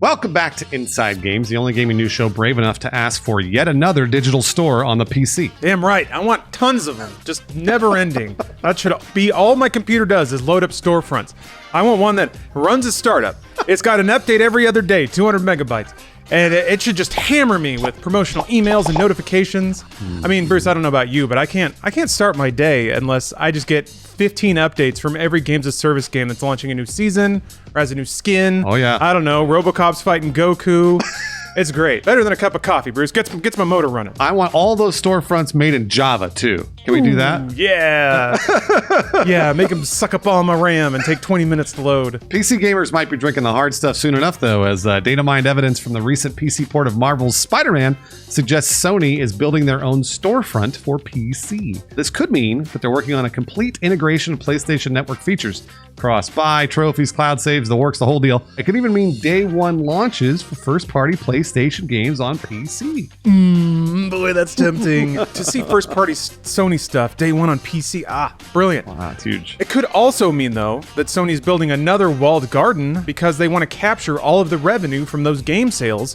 Welcome back to Inside Games, the only gaming news show brave enough to ask for yet another digital store on the PC. Damn right. I want tons of them. Just never ending. That should be all my computer does is load up storefronts. I want one that runs a startup. It's got an update every other day, 200 megabytes. And it should just hammer me with promotional emails and notifications. I mean, Bruce, I don't know about you, but I can't start my day unless I just get 15 updates from every Games of Service game that's launching a new season or has a new skin. Oh, yeah. I don't know, RoboCop's fighting Goku. It's great. Better than a cup of coffee, Bruce. Gets my motor running. I want all those storefronts made in Java, too. Can we do that? Yeah. Yeah, make them suck up all my RAM and take 20 minutes to load. PC gamers might be drinking the hard stuff soon enough, though, as data mined evidence from the recent PC port of Marvel's Spider-Man suggests Sony is building their own storefront for PC. This could mean that they're working on a complete integration of PlayStation Network features. Cross-buy, trophies, cloud saves, the works, the whole deal. It could even mean day one launches for first-party PlayStation games on PC. Boy, that's tempting. To see first-party Sony stuff day one on PC. Brilliant. Wow, that's huge. It could also mean, though, that Sony's building another walled garden because they want to capture all of the revenue from those game sales,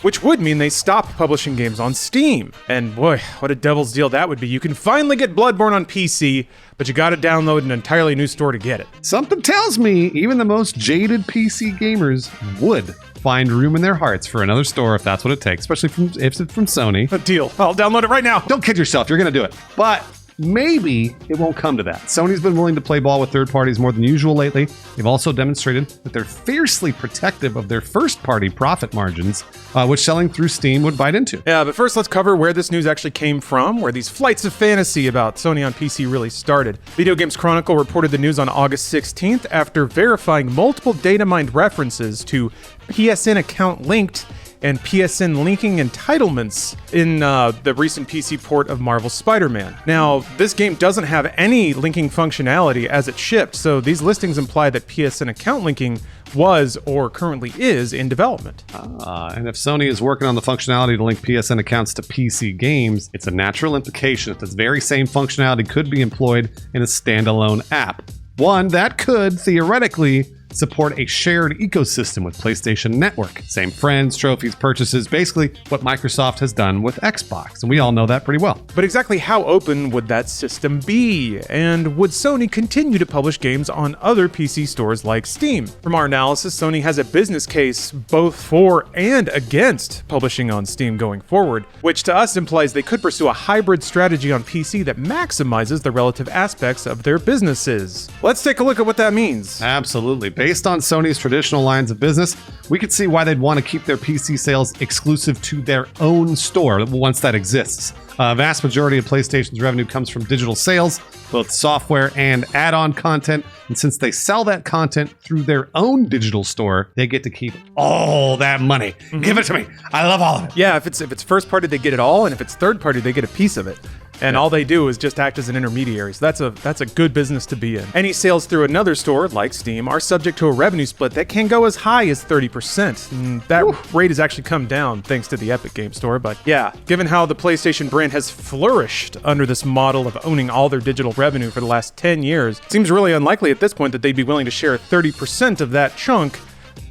which would mean they stop publishing games on Steam. And boy, what a devil's deal that would be. You can finally get Bloodborne on PC, but you gotta download an entirely new store to get it. Something tells me even the most jaded PC gamers would find room in their hearts for another store if that's what it takes, especially if it's from Sony. A deal. I'll download it right now. Don't kid yourself, you're gonna do it. But maybe it won't come to that. Sony's been willing to play ball with third parties more than usual lately. They've also demonstrated that they're fiercely protective of their first-party profit margins, which selling through Steam would bite into. Yeah, but first let's cover where this news actually came from, where these flights of fantasy about Sony on PC really started. Video Games Chronicle reported the news on August 16th after verifying multiple data mined references to PSN account linked and PSN linking entitlements in the recent PC port of Marvel's Spider-Man. Now, this game doesn't have any linking functionality as it shipped, so these listings imply that PSN account linking was or currently is in development. And if Sony is working on the functionality to link PSN accounts to PC games, it's a natural implication that this very same functionality could be employed in a standalone app. One that could, theoretically, support a shared ecosystem with PlayStation Network. Same friends, trophies, purchases, basically what Microsoft has done with Xbox, and we all know that pretty well. But exactly how open would that system be? And would Sony continue to publish games on other PC stores like Steam? From our analysis, Sony has a business case both for and against publishing on Steam going forward, which to us implies they could pursue a hybrid strategy on PC that maximizes the relative aspects of their businesses. Let's take a look at what that means. Absolutely. Based on Sony's traditional lines of business, we could see why they'd want to keep their PC sales exclusive to their own store once that exists. A vast majority of PlayStation's revenue comes from digital sales, both software and add-on content. And since they sell that content through their own digital store, they get to keep all that money. Give it to me. I love all of it. Yeah, if it's first party, they get it all, and if it's third party, they get a piece of it. And all they do is just act as an intermediary. So that's a good business to be in. Any sales through another store, like Steam, are subject to a revenue split that can go as high as 30%. And that rate has actually come down thanks to the Epic Game Store. But yeah, given how the PlayStation brand has flourished under this model of owning all their digital revenue for the last 10 years, it seems really unlikely at this point that they'd be willing to share 30% of that chunk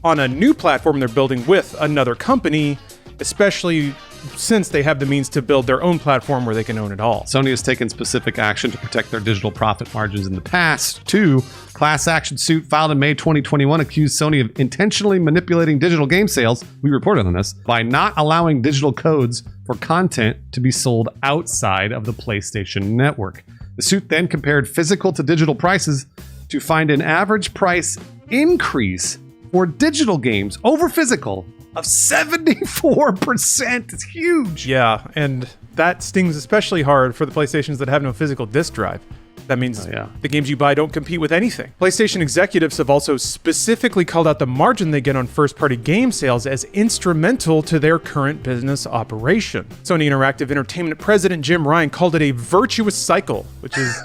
on a new platform they're building with another company, especially since they have the means to build their own platform where they can own it all. Sony has taken specific action to protect their digital profit margins in the past. Two, class action suit filed in May 2021 accused Sony of intentionally manipulating digital game sales, we reported on this, by not allowing digital codes for content to be sold outside of the PlayStation Network. The suit then compared physical to digital prices to find an average price increase for digital games over physical of 74%. It's huge. Yeah, and that stings especially hard for the PlayStations that have no physical disc drive. That means the games you buy don't compete with anything. PlayStation executives have also specifically called out the margin they get on first-party game sales as instrumental to their current business operation. Sony Interactive Entertainment president Jim Ryan called it a virtuous cycle, which is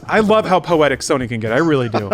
I love how poetic Sony can get. I really do.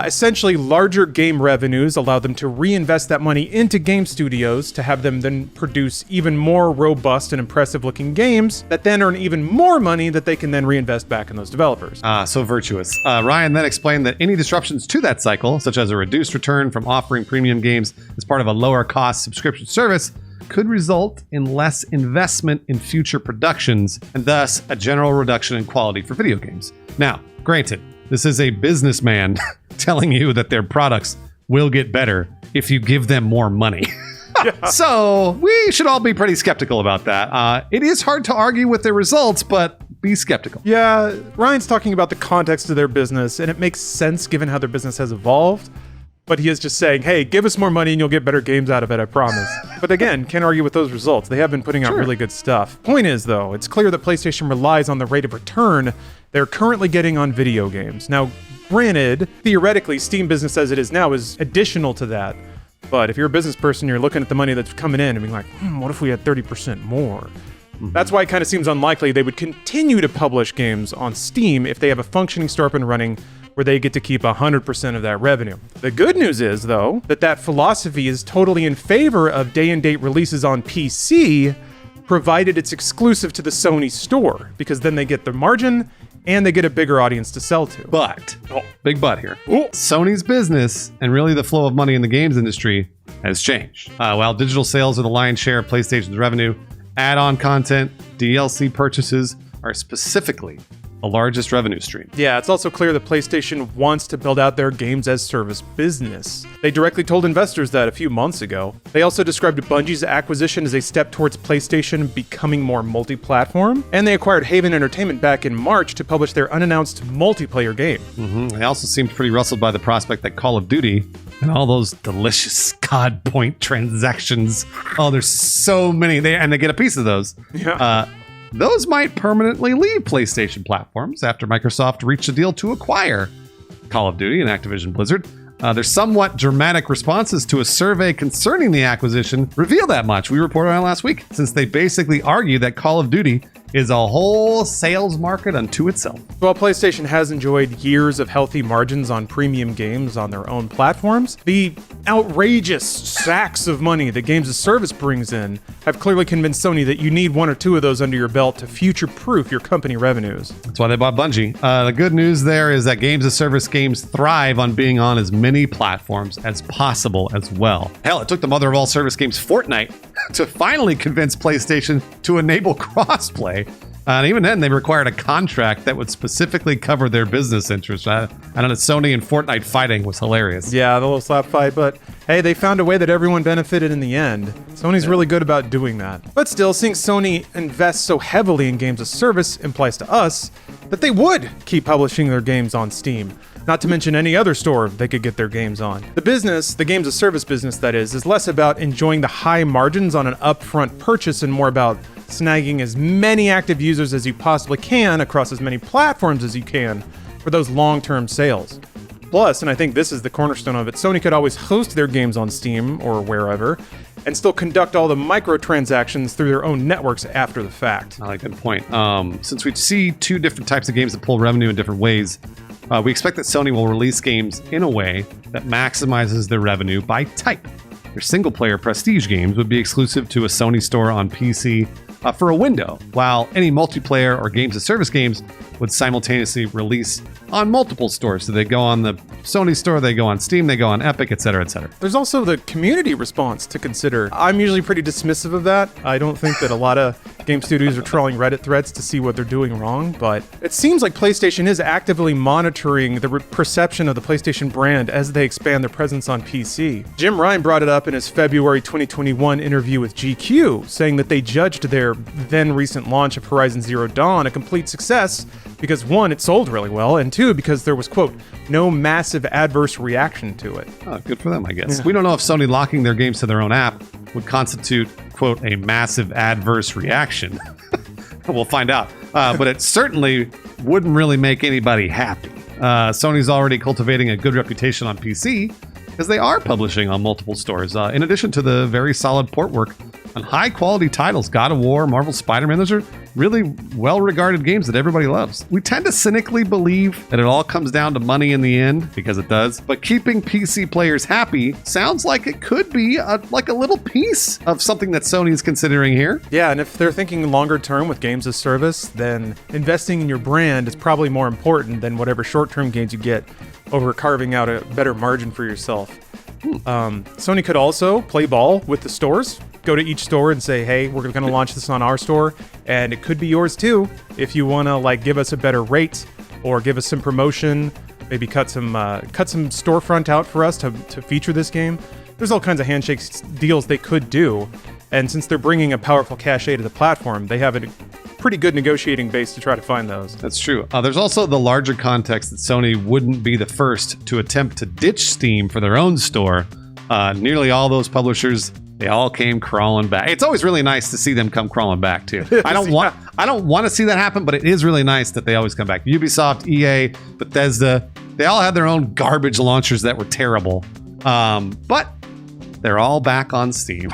Essentially, larger game revenues allow them to reinvest that money into game studios to have them then produce even more robust and impressive looking games that then earn even more money that they can then reinvest back in those developers. So virtuous. Ryan then explained that any disruptions to that cycle, such as a reduced return from offering premium games as part of a lower cost subscription service, could result in less investment in future productions and thus a general reduction in quality for video games. Now, granted, this is a businessman telling you that their products will get better if you give them more money. So we should all be pretty skeptical about that. It is hard to argue with their results, but be skeptical. Yeah, Ryan's talking about the context of their business, and it makes sense given how their business has evolved. But he is just saying, hey, give us more money and you'll get better games out of it, I promise. But again, can't argue with those results. They have been putting out really good stuff. Point is, though, it's clear that PlayStation relies on the rate of return they're currently getting on video games. Now, granted, theoretically, Steam business as it is now is additional to that. But if you're a business person, you're looking at the money that's coming in and being like, what if we had 30% more? Mm-hmm. That's why it kind of seems unlikely they would continue to publish games on Steam if they have a functioning store up and running where they get to keep 100% of that revenue. The good news is, though, that philosophy is totally in favor of day-and-date releases on PC, provided it's exclusive to the Sony store, because then they get the margin and they get a bigger audience to sell to. But, big but here, Sony's business and really the flow of money in the games industry has changed. While digital sales are the lion's share of PlayStation's revenue, add-on content, DLC purchases are specifically the largest revenue stream. Yeah, it's also clear that PlayStation wants to build out their games as service business. They directly told investors that a few months ago. They also described Bungie's acquisition as a step towards PlayStation becoming more multi-platform, and they acquired Haven Entertainment back in March to publish their unannounced multiplayer game. They also seemed pretty rustled by the prospect that Call of Duty and all those delicious COD point transactions. Oh, there's so many. They get a piece of those. Yeah. Those might permanently leave PlayStation platforms after Microsoft reached a deal to acquire Call of Duty and Activision Blizzard. Their somewhat dramatic responses to a survey concerning the acquisition reveal that much. We reported on it last week, since they basically argue that Call of Duty is a whole sales market unto itself. While PlayStation has enjoyed years of healthy margins on premium games on their own platforms, the outrageous sacks of money that games as service brings in have clearly convinced Sony that you need one or two of those under your belt to future-proof your company revenues. That's why they bought Bungie. The good news there is that games as service games thrive on being on as many platforms as possible as well. Hell, it took the mother of all service games, Fortnite, to finally convince PlayStation to enable crossplay. And even then, they required a contract that would specifically cover their business interests. I don't know, Sony and Fortnite fighting was hilarious. Yeah, the little slap fight, but hey, they found a way that everyone benefited in the end. Sony's really good about doing that. But still, seeing Sony invest so heavily in games as service implies to us that they would keep publishing their games on Steam. Not to mention any other store they could get their games on. The business, the games as service business that is less about enjoying the high margins on an upfront purchase and more about snagging as many active users as you possibly can across as many platforms as you can for those long-term sales. Plus, and I think this is the cornerstone of it, Sony could always host their games on Steam or wherever and still conduct all the microtransactions through their own networks after the fact. I like that point. Since we see two different types of games that pull revenue in different ways, we expect that Sony will release games in a way that maximizes their revenue by type. Their single-player prestige games would be exclusive to a Sony store on PC for a window, while any multiplayer or games as service games would simultaneously release on multiple stores. So they go on the Sony store, they go on Steam, they go on Epic, etc., etc. There's also the community response to consider. I'm usually pretty dismissive of that. I don't think that a lot of game studios are trolling Reddit threads to see what they're doing wrong, but it seems like PlayStation is actively monitoring the perception of the PlayStation brand as they expand their presence on PC. Jim Ryan brought it up in his February 2021 interview with GQ, saying that they judged their then recent launch of Horizon Zero Dawn a complete success because one, it sold really well, and two, because there was, quote, no massive adverse reaction to it. Oh, good for them, I guess. Yeah. We don't know if Sony locking their games to their own app would constitute, quote, a massive adverse reaction. We'll find out. But it certainly wouldn't really make anybody happy. Sony's already cultivating a good reputation on PC, because they are publishing on multiple stores. In addition to the very solid port work on high-quality titles, God of War, Marvel Spider-Man, those are really well-regarded games that everybody loves. We tend to cynically believe that it all comes down to money in the end, because it does, but keeping PC players happy sounds like it could be like a little piece of something that Sony is considering here. Yeah, and if they're thinking longer term with games as service, then investing in your brand is probably more important than whatever short-term gains you get over carving out a better margin for yourself. Sony could also play ball with the stores. Go to each store and say, hey, we're going to launch this on our store, and it could be yours too if you want to like give us a better rate or give us some promotion, maybe cut some storefront out for us to feature this game. There's all kinds of handshake deals they could do, and since they're bringing a powerful cachet to the platform, they have a pretty good negotiating base to try to find those. That's true. There's also the larger context that Sony wouldn't be the first to attempt to ditch Steam for their own store. Nearly all those publishers, they all came crawling back. It's always really nice to see them come crawling back too. I don't want to see that happen, but it is really nice that they always come back. Ubisoft, EA, Bethesda, they all had their own garbage launchers that were terrible. But they're all back on Steam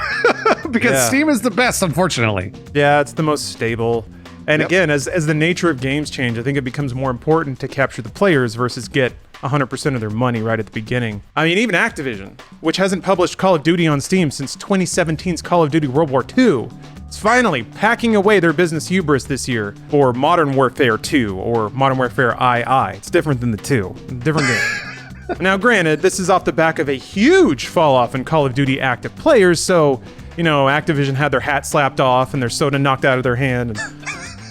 because Steam is the best, unfortunately. Yeah, it's the most stable. And Yep. again, as the nature of games change, I think it becomes more important to capture the players versus get 100% of their money right at the beginning. I mean, even Activision, which hasn't published Call of Duty on Steam since 2017's Call of Duty World War II, is finally packing away their business hubris this year for Modern Warfare 2 or Modern Warfare II. It's different than the two. Different game. Now, granted, this is off the back of a huge fall off in Call of Duty active players, so, Activision had their hat slapped off and their soda knocked out of their hand and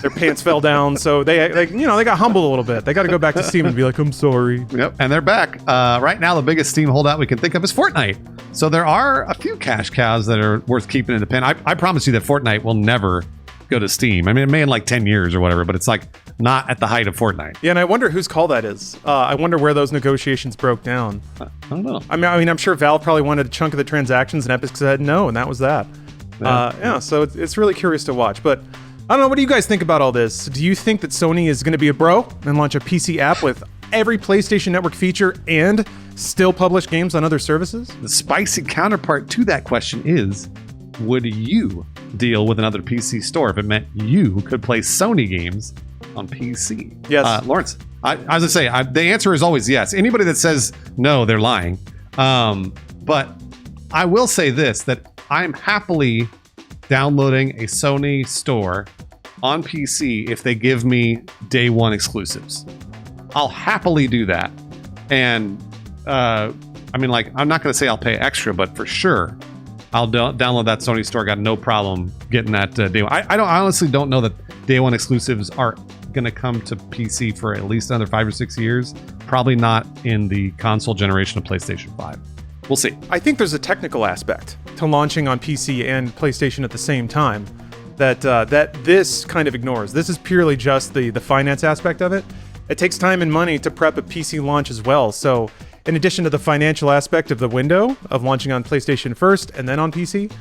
their pants fell down, so they got humbled a little bit. They got to go back to Steam and be like, I'm sorry. Yep, and they're back. Right now, the biggest Steam holdout we can think of is Fortnite. So there are a few cash cows that are worth keeping in the pen. I promise you that Fortnite will never go to Steam. I mean, it may in like 10 years or whatever, but it's like not at the height of Fortnite. Yeah, and I wonder whose call that is. I wonder where those negotiations broke down. I don't know. I mean, I'm sure Valve probably wanted a chunk of the transactions, and Epic said no, and that was that. So it's really curious to watch. But I don't know, what do you guys think about all this? Do you think that Sony is going to be a bro and launch a PC app with every PlayStation Network feature and still publish games on other services? The spicy counterpart to that question is, would you deal with another PC store if it meant you could play Sony games on PC? Yes. Lawrence, as I say, the answer is always yes. Anybody that says no, they're lying. But I will say this, that I'm happily downloading a Sony store on PC if they give me day one exclusives. I'll happily do that. And I'm not going to say I'll pay extra, but for sure I'll download that Sony store. Got no problem getting that day one. I honestly don't know that day one exclusives are going to come to PC for at least another 5 or 6 years. Probably not in the console generation of PlayStation 5. We'll see. I think there's a technical aspect to launching on PC and PlayStation at the same time that this kind of ignores. This is purely just the finance aspect of it. It takes time and money to prep a PC launch as well. So in addition to the financial aspect of the window of launching on PlayStation first and then on PC,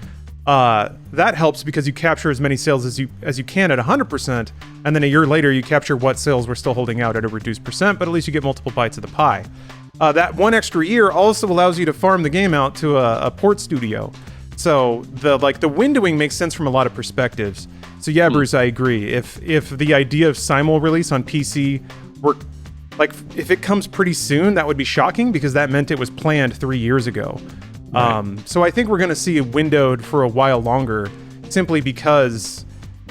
that helps because you capture as many sales as you can at 100%, and then a year later you capture what sales we're still holding out at a reduced percent, but at least you get multiple bites of the pie. That one extra year also allows you to farm the game out to a port studio. So the windowing makes sense from a lot of perspectives. So yeah, Bruce, I agree. If the idea of simul release on PC were if it comes pretty soon, that would be shocking because that meant it was planned 3 years ago. Right. So I think we're going to see it windowed for a while longer, simply because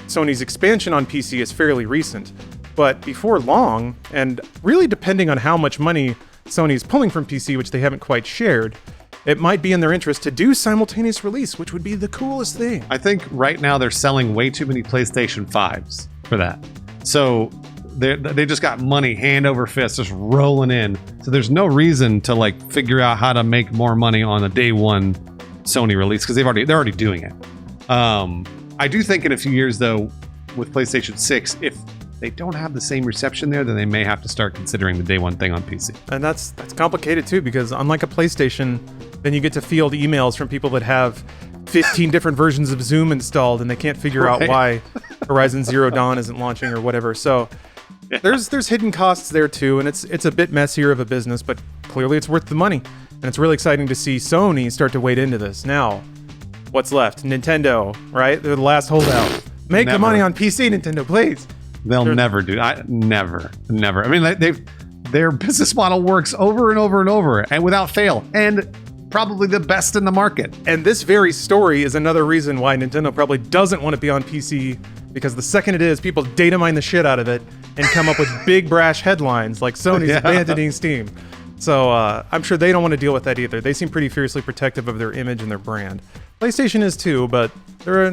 Sony's expansion on PC is fairly recent. But before long, and really depending on how much money Sony is pulling from PC, which they haven't quite shared, it might be in their interest to do simultaneous release, which would be the coolest thing. I think right now they're selling way too many PlayStation 5s for that. So they just got money hand over fist just rolling in. So there's no reason to figure out how to make more money on a day one Sony release because they're already doing it. I do think in a few years though, with PlayStation 6, if they don't have the same reception there, then they may have to start considering the day one thing on PC. And that's complicated too, because unlike a PlayStation, then you get to field emails from people that have 15 different versions of Zoom installed and they can't figure out why Horizon Zero Dawn isn't launching or whatever. So there's hidden costs there too, and it's a bit messier of a business, but clearly it's worth the money. And it's really exciting to see Sony start to wade into this. Now, what's left? Nintendo, right? They're the last holdout. Make the money on PC, Nintendo, please. They'll never do. Never. I mean, their business model works over and over and over, and without fail, and probably the best in the market. And this very story is another reason why Nintendo probably doesn't want to be on PC, because the second it is, people data mine the shit out of it and come up with big brash headlines like Sony's abandoning Steam. So I'm sure they don't want to deal with that either. They seem pretty fiercely protective of their image and their brand. PlayStation is too, but they're,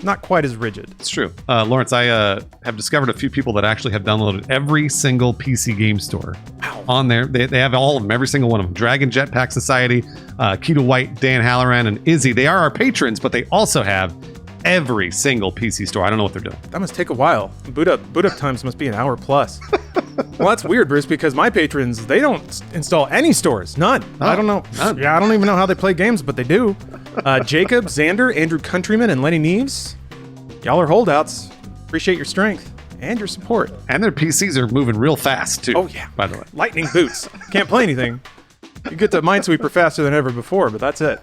not quite as rigid. It's true. Lawrence, I have discovered a few people that actually have downloaded every single PC game store on there. They have all of them, every single one of them. Dragon Jetpack Society, Keto White, Dan Halloran, and Izzy. They are our patrons, but they also have every single PC store. I don't know what they're doing. That must take a while. Boot up times must be an hour plus. Well, that's weird, Bruce, because my patrons, they don't install any stores. None. I don't know. None. Yeah, I don't even know how they play games, but they do. Jacob, Xander, Andrew Countryman, and Lenny Neves. Y'all are holdouts. Appreciate your strength and your support. And their PCs are moving real fast, too. Oh, yeah. By the way. Lightning boots. Can't play anything. You get to Minesweeper faster than ever before, but that's it.